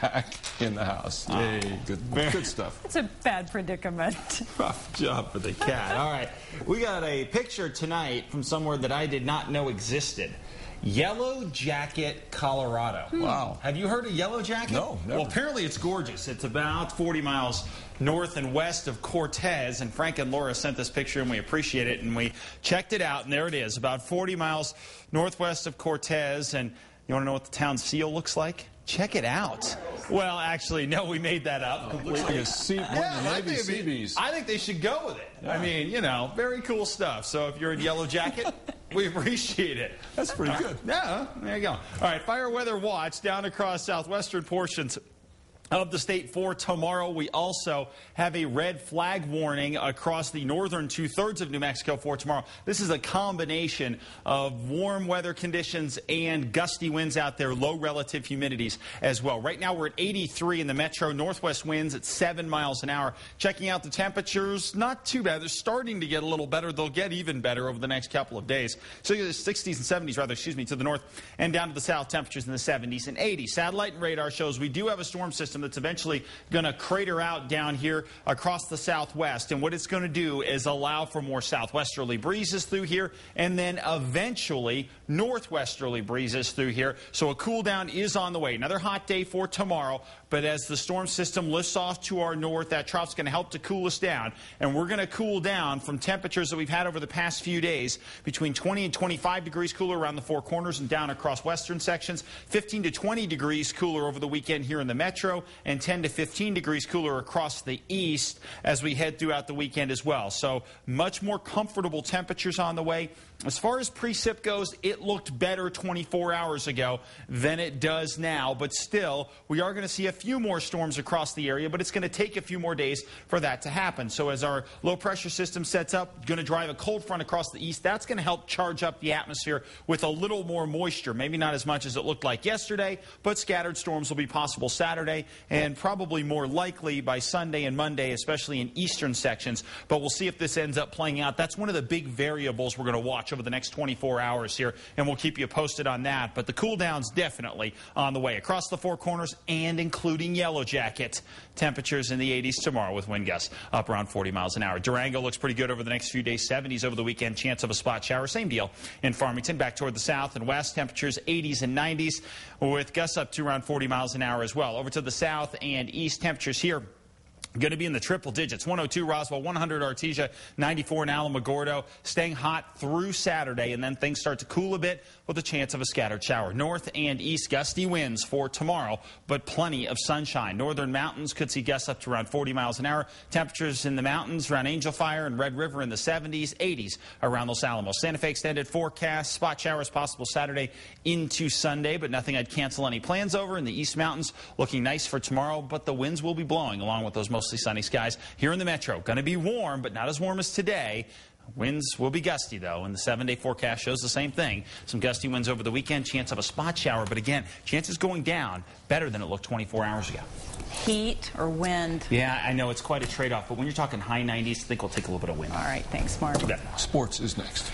back in the house. Yay, good stuff. It's a bad predicament. Rough job for the cat. All right, we got a picture tonight from somewhere that I did not know existed. Yellow Jacket, Colorado. Wow. Have you heard of Yellow Jacket? No, never. Well, apparently it's gorgeous. It's about 40 miles north and west of Cortez, and Frank and Laura sent this picture, and we appreciate it, and we checked it out, and there it is, about 40 miles northwest of Cortez. And you want to know what the town seal looks like? Check it out. Well, actually, no, we made that up. It looks like a sea beast. I think they should go with it. Yeah. I mean, you know, very cool stuff. So if you're in Yellow Jacket, we appreciate it. That's pretty good. Yeah, there you go. All right, fire weather watch down across southwestern portions of the state for tomorrow. We also have a red flag warning across the northern two-thirds of New Mexico for tomorrow. This is a combination of warm weather conditions and gusty winds out there, low relative humidities as well. Right now we're at 83 in the metro, northwest winds at 7 miles an hour. Checking out the temperatures, not too bad. They're starting to get a little better. They'll get even better over the next couple of days. So the 60s and 70s, rather, to the north and down to the south, temperatures in the 70s and 80s. Satellite and radar shows we do have a storm system that's eventually going to crater out down here across the southwest. And what it's going to do is allow for more southwesterly breezes through here, and then eventually northwesterly breezes through here. So a cool down is on the way. Another hot day for tomorrow, but as the storm system lifts off to our north, that trough's going to help to cool us down. And we're going to cool down from temperatures that we've had over the past few days, between 20 and 25 degrees cooler around the Four Corners and down across western sections, 15 to 20 degrees cooler over the weekend here in the metro, and 10 to 15 degrees cooler across the east as we head throughout the weekend as well. So much more comfortable temperatures on the way. As far as precip goes, it looked better 24 hours ago than it does now, but still, we are going to see a few more storms across the area, but it's going to take a few more days for that to happen. So as our low pressure system sets up, going to drive a cold front across the east, that's going to help charge up the atmosphere with a little more moisture. Maybe not as much as it looked like yesterday, but scattered storms will be possible Saturday and probably more likely by Sunday and Monday, especially in eastern sections. But we'll see if this ends up playing out. That's one of the big variables we're going to watch over the next 24 hours here, and we'll keep you posted on that. But the cool down's definitely on the way across the Four Corners and including Yellow Jacket. Temperatures in the 80s tomorrow with wind gusts up around 40 miles an hour. Durango looks pretty good over the next few days. 70s over the weekend. Chance of a spot shower. Same deal in Farmington. Back toward the south and west. Temperatures 80s and 90s with gusts up to around 40 miles an hour as well. Over to the south and east, temperatures here going to be in the triple digits. 102 Roswell, 100 Artesia, 94 in Alamogordo. Staying hot through Saturday, and then things start to cool a bit with a chance of a scattered shower. North and east gusty winds for tomorrow, but plenty of sunshine. Northern mountains could see gusts up to around 40 miles an hour. Temperatures in the mountains around Angel Fire and Red River in the 70s, 80s around Los Alamos. Santa Fe extended forecast. Spot showers possible Saturday into Sunday, but nothing I'd cancel any plans over. In the East Mountains, looking nice for tomorrow, but the winds will be blowing along with those mostly sunny skies. Here in the metro, going to be warm, but not as warm as today. Winds will be gusty, though, and the 7-day forecast shows the same thing. Some gusty winds over the weekend, chance of a spot shower, but again, chances going down better than it looked 24 hours ago. Heat or wind? Yeah, I know it's quite a trade-off, but when you're talking high 90s, I think we'll take a little bit of wind. All right, thanks, Mark. Sports is next.